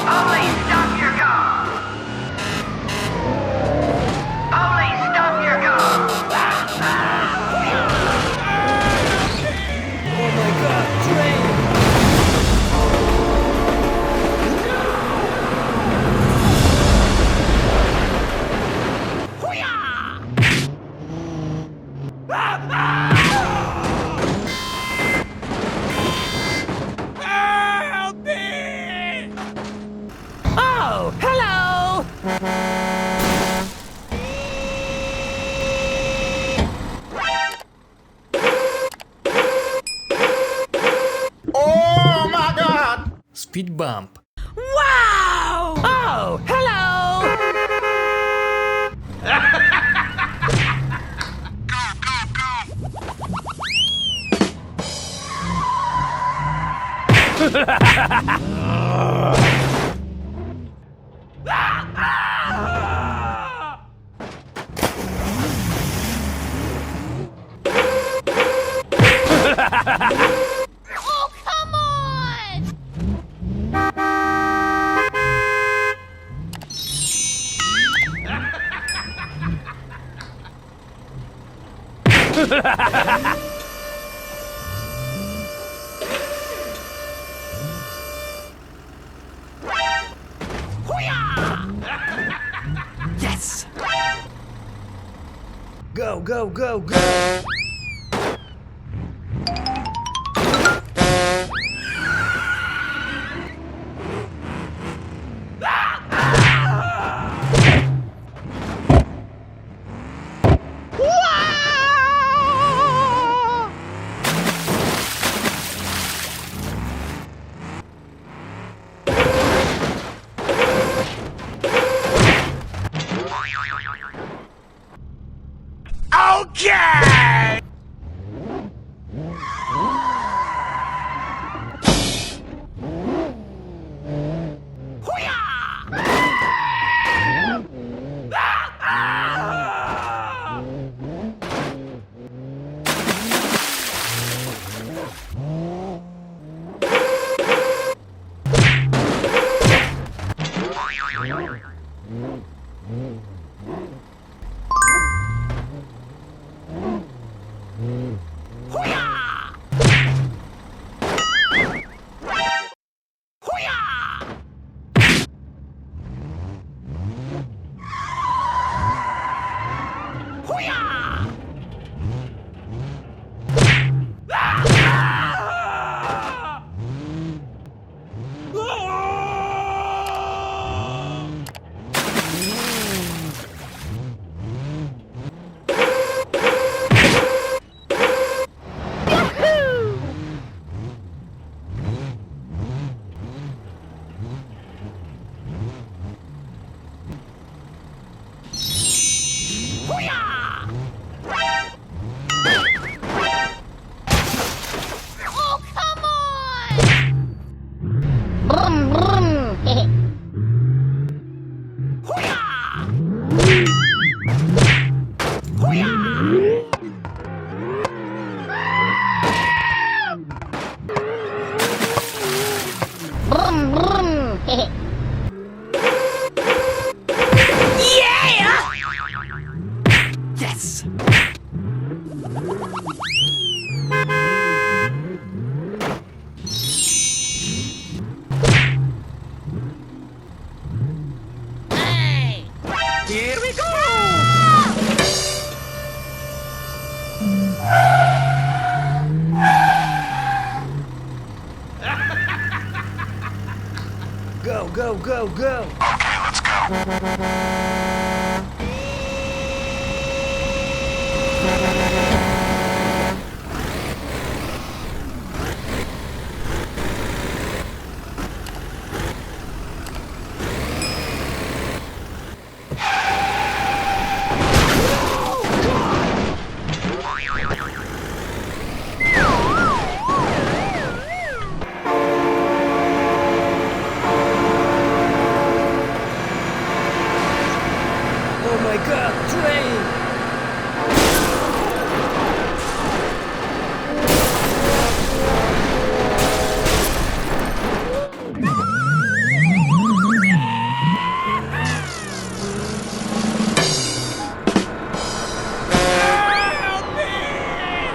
Ollie, stop your car! Ollie, stop your car! Oh my god, train! Help me! Oh, hello! Oh my God! Speed bump. Wow! Oh, hello! Oh, come on! Yes! Go, go, go, go! Okay! Oh, come on! Brum, brum. Brum, brum. Yeah! Yes! Hey! Here we go! Go, go, go, go! Okay, let's go.